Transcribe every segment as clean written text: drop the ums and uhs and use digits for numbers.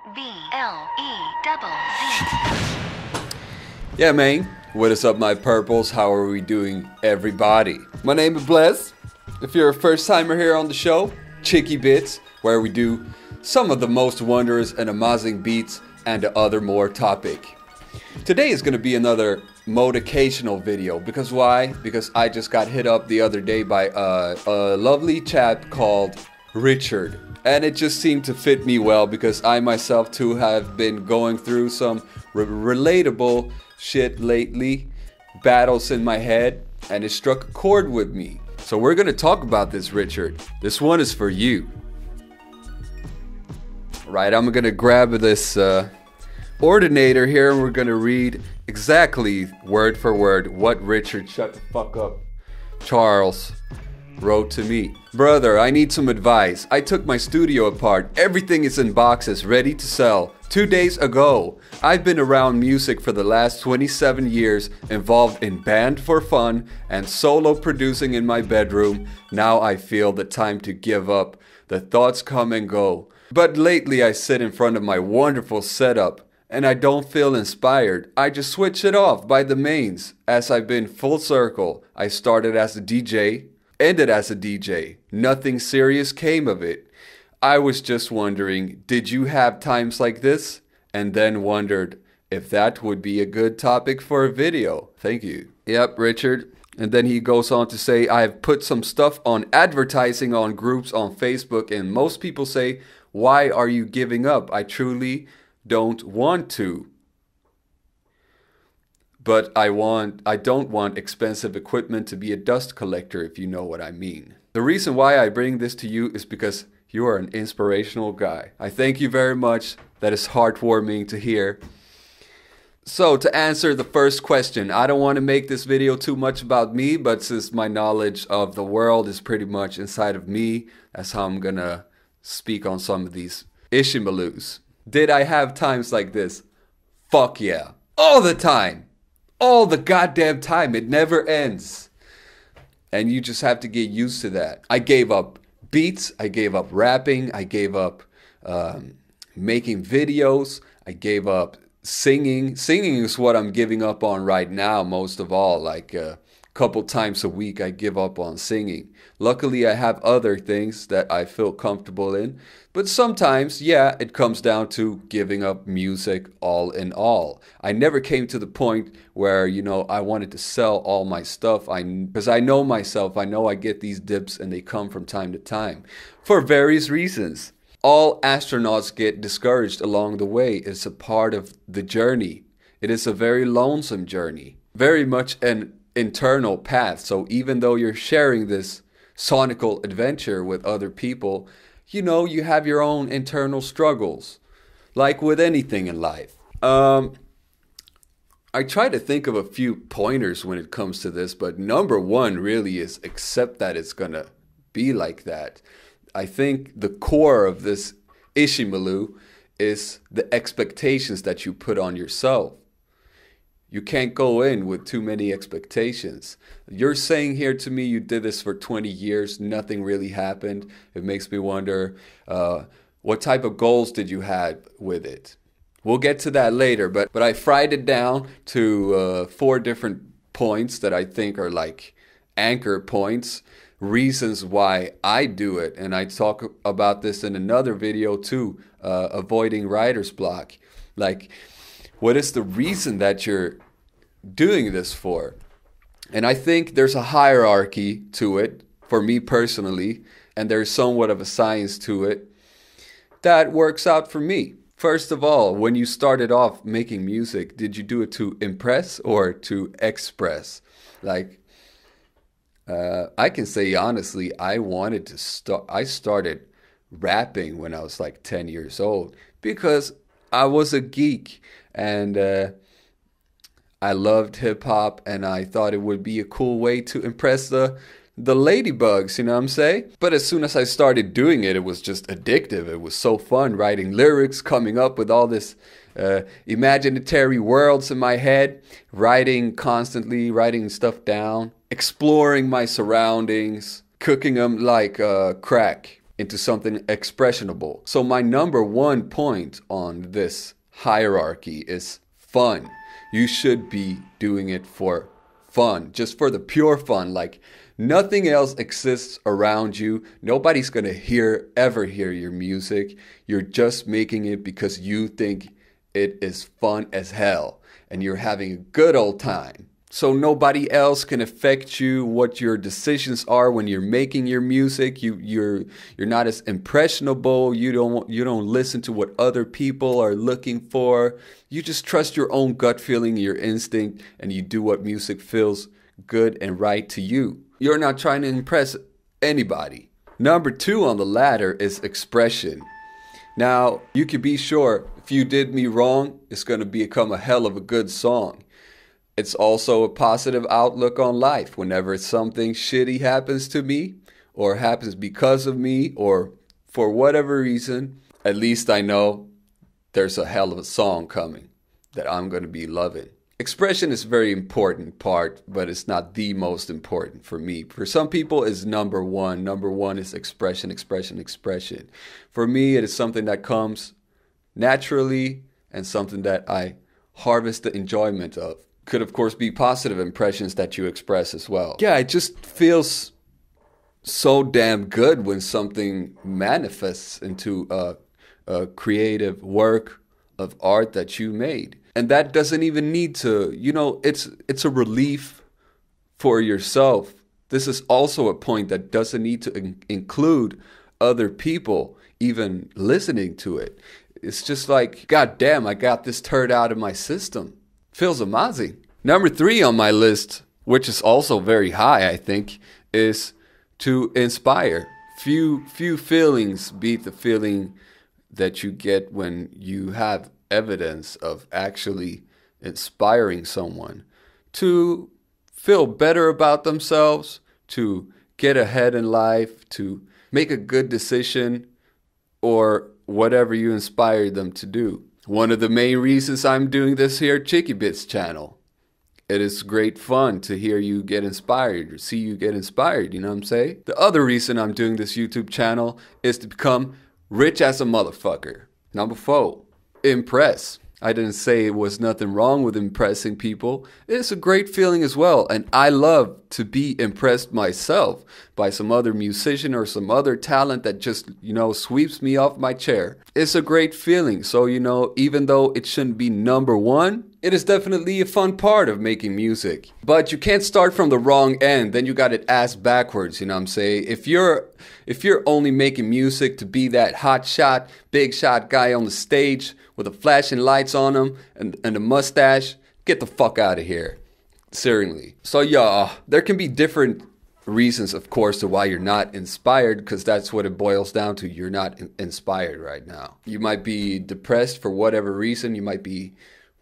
BLEZZ. Yeah, man. What is up, my purples? How are we doing, everybody? My name is Blez. If you're a first timer here on the show, Chicky Bits, where we do some of the most wondrous and amazing beats and the other more topic. Today is going to be another motivational video. Because why? Because I just got hit up the other day by a lovely chap called Richard. And it just seemed to fit me well because I myself too have been going through some relatable shit lately. Battles in my head. And it struck a chord with me. So we're going to talk about this, Richard. This one is for you. Right, I'm going to grab this ordinator here and we're going to read exactly word for word what Richard, shut the fuck up, Charles wrote to me. Brother, I need some advice. I took my studio apart. Everything is in boxes, ready to sell. 2 days ago. I've been around music for the last 27 years, involved in band for fun and solo producing in my bedroom. Now I feel the time to give up. The thoughts come and go. But lately I sit in front of my wonderful setup and I don't feel inspired. I just switch it off by the mains. As I've been full circle, I started as a DJ, ended as a DJ. Nothing serious came of it. I was just wondering, did you have times like this? And then wondered if that would be a good topic for a video. Thank you. Yep, Richard. And then he goes on to say, I have put some stuff on advertising on groups on Facebook and most people say, why are you giving up? I truly don't want to. But I don't want expensive equipment to be a dust collector, if you know what I mean. The reason why I bring this to you is because you are an inspirational guy. I thank you very much. That is heartwarming to hear. So to answer the first question, I don't want to make this video too much about me, but since my knowledge of the world is pretty much inside of me, that's how I'm gonna speak on some of these ishimalus. Did I have times like this? Fuck yeah. All the time. All the goddamn time. It never ends. And you just have to get used to that. I gave up beats. I gave up rapping. I gave up making videos. I gave up singing. Singing is what I'm giving up on right now most of all. Like a couple times a week I give up on singing. Luckily I have other things that I feel comfortable in. But sometimes, yeah, it comes down to giving up music all in all. I never came to the point where, I wanted to sell all my stuff. Because I know myself, I know I get these dips and they come from time to time. For various reasons. All astronauts get discouraged along the way. It's a part of the journey. It is a very lonesome journey. Very much an internal path. So even though you're sharing this sonical adventure with other people, you have your own internal struggles, like with anything in life. I try to think of a few pointers when it comes to this, but number one really is accept that it's gonna be like that. I think the core of this ishimalu is the expectations that you put on yourself. You can't go in with too many expectations. You're saying here to me you did this for 20 years, nothing really happened. It makes me wonder, what type of goals did you have with it? We'll get to that later, but I fried it down to 4 different points that I think are like anchor points, reasons why I do it. And I talk about this in another video too, avoiding writer's block. Like, what is the reason that you're doing this for? And I think there's a hierarchy to it, for me personally, and there's somewhat of a science to it that works out for me. First of all, when you started off making music, did you do it to impress or to express? Like, I can say honestly, I started rapping when I was like 10 years old because I was a geek. And I loved hip hop and I thought it would be a cool way to impress the ladybugs, you know what I'm saying? But as soon as I started doing it, it was just addictive. It was so fun writing lyrics, coming up with all this imaginary worlds in my head, constantly writing stuff down, exploring my surroundings, cooking them like crack. into something expressionable. So my number one point on this hierarchy is fun. You should be doing it for fun, just for the pure fun. Like nothing else exists around you. Nobody's gonna ever hear your music. You're just making it because you think it is fun as hell and you're having a good old time. So nobody else can affect you, what your decisions are when you're making your music. You're not as impressionable. You don't listen to what other people are looking for. You just trust your own gut feeling, your instinct, and you do what music feels good and right to you. You're not trying to impress anybody. Number 2 on the ladder is expression. Now, you can be sure if you did me wrong, it's going to become a hell of a good song. It's also a positive outlook on life. Whenever something shitty happens to me, or happens because of me, or for whatever reason, at least I know there's a hell of a song coming that I'm going to be loving. Expression is a very important part, but it's not the most important for me. For some people, it's number one. Number one is expression, expression, expression. For me, it is something that comes naturally and something that I harvest the enjoyment of. Could, of course, be positive impressions that you express as well. Yeah, it just feels so damn good when something manifests into a creative work of art that you made. And that doesn't even need to, it's a relief for yourself. This is also a point that doesn't need to include other people even listening to it. It's just like, God damn, I got this turd out of my system. Feels amazing. Number 3 on my list, which is also very high, I think, is to inspire. Few feelings beat the feeling that you get when you have evidence of actually inspiring someone to feel better about themselves, to get ahead in life, to make a good decision, or whatever you inspired them to do. One of the main reasons I'm doing this here Chicky Bits channel. It is great fun to hear you get inspired, or see you get inspired, you know what I'm saying? The other reason I'm doing this YouTube channel is to become rich as a motherfucker. Number 4, impress. I didn't say it was nothing wrong with impressing people. It's a great feeling as well. And I love to be impressed myself by some other musician or some other talent that just, sweeps me off my chair. It's a great feeling. So, even though it shouldn't be number 1, it is definitely a fun part of making music. But you can't start from the wrong end. Then you got it ass backwards, you know what I'm saying? If you're only making music to be that hot shot, big shot guy on the stage with the flashing lights on him and a mustache, get the fuck out of here. Seriously. So yeah, there can be different reasons, of course, to why you're not inspired, because that's what it boils down to. You're not inspired right now. You might be depressed for whatever reason. You might be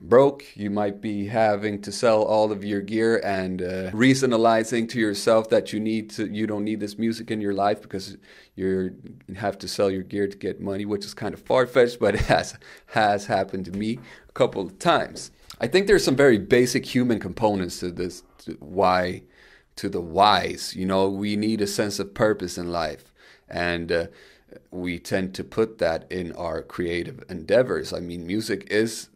broke. You might be having to sell all of your gear and reasonalizing to yourself that you don't need this music in your life because you have to sell your gear to get money, which is kind of far-fetched, but it has happened to me a couple of times. I think there's some very basic human components to this, to the whys. We need a sense of purpose in life, and we tend to put that in our creative endeavors. I mean, music is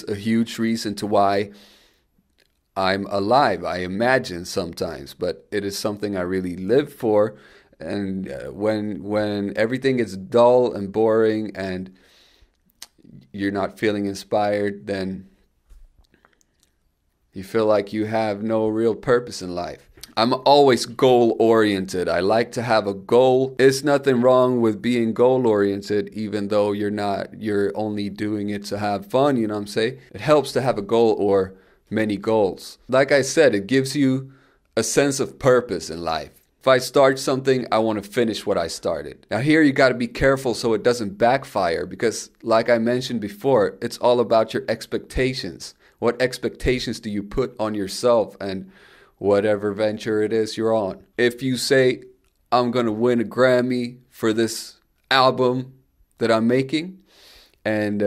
a huge reason to why I'm alive, I imagine sometimes, but it is something I really live for. And when everything is dull and boring and you're not feeling inspired, then you feel like you have no real purpose in life. I'm always goal-oriented. I like to have a goal. There's nothing wrong with being goal-oriented, even though you're only doing it to have fun, you know what I'm saying? It helps to have a goal or many goals. Like I said, it gives you a sense of purpose in life. If I start something, I want to finish what I started. Now here you got to be careful so it doesn't backfire, because like I mentioned before, it's all about your expectations. What expectations do you put on yourself and whatever venture it is you're on? If you say, I'm going to win a Grammy for this album that I'm making, and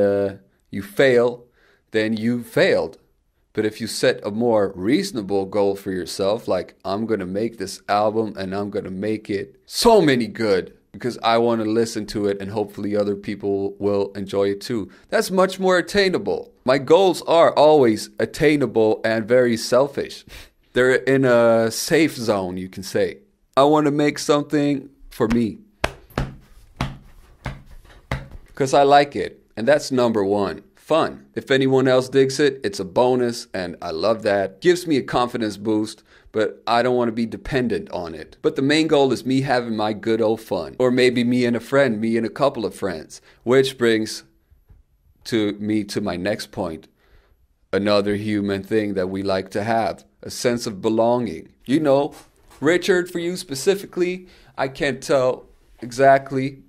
you fail, then you failed. But if you set a more reasonable goal for yourself, like I'm going to make this album and I'm going to make it so many good because I want to listen to it and hopefully other people will enjoy it too. That's much more attainable. My goals are always attainable and very selfish. They're in a safe zone, you can say. I want to make something for me because I like it, and that's number one. Fun. If anyone else digs it, it's a bonus, and I love that. Gives me a confidence boost, but I don't want to be dependent on it. But the main goal is me having my good old fun. Or maybe me and a friend, me and a couple of friends. Which brings me to my next point. Another human thing that we like to have. A sense of belonging. You know, Richard, for you specifically, I can't tell exactly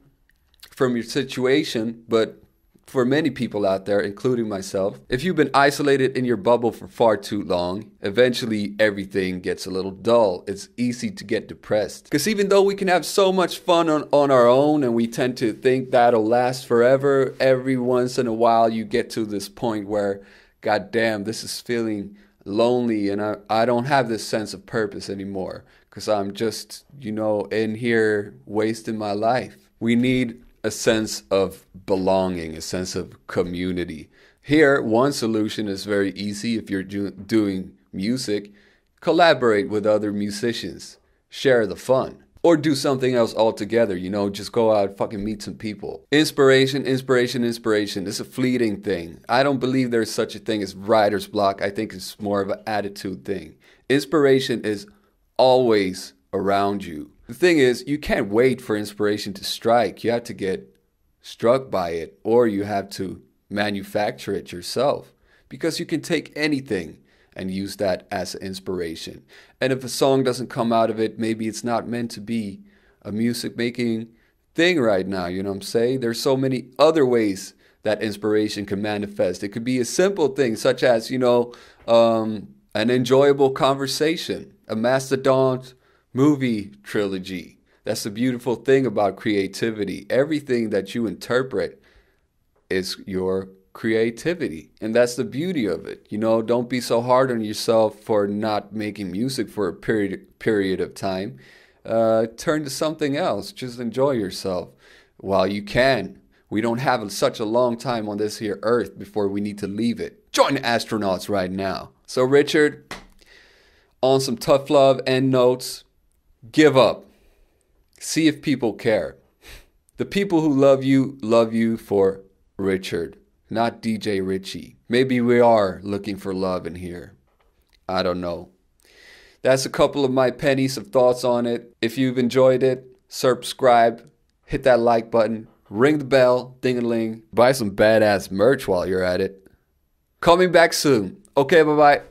from your situation, but for many people out there, including myself, if you've been isolated in your bubble for far too long, eventually everything gets a little dull. It's easy to get depressed. Because even though we can have so much fun on our own and we tend to think that'll last forever, every once in a while you get to this point where, God damn, this is feeling lonely and I don't have this sense of purpose anymore because I'm just, in here wasting my life. We need a sense of belonging, a sense of community. Here, one solution is very easy. If you're doing music, collaborate with other musicians, share the fun, or do something else altogether. Just go out and fucking meet some people. Inspiration. It's a fleeting thing. I don't believe there's such a thing as writer's block. I think it's more of an attitude thing. Inspiration is always around you. The thing is, you can't wait for inspiration to strike. You have to get struck by it, or you have to manufacture it yourself, because you can take anything and use that as inspiration. And if a song doesn't come out of it, maybe it's not meant to be a music making thing right now. You know what I'm saying? There's so many other ways that inspiration can manifest. It could be a simple thing such as, an enjoyable conversation, a mastodon movie trilogy. That's the beautiful thing about creativity. Everything that you interpret is your creativity. And that's the beauty of it. Don't be so hard on yourself for not making music for a period of time. Turn to something else. Just enjoy yourself while you can. We don't have such a long time on this here earth before we need to leave it. Join the astronauts right now. So Richard, on some tough love end notes, give up. See if people care. The people who love you for Richard, not DJ Richie. Maybe we are looking for love in here. I don't know. That's a couple of my pennies of thoughts on it. If you've enjoyed it, subscribe, hit that like button, ring the bell, ding-a-ling. Buy some badass merch while you're at it. Coming back soon. Okay, bye-bye.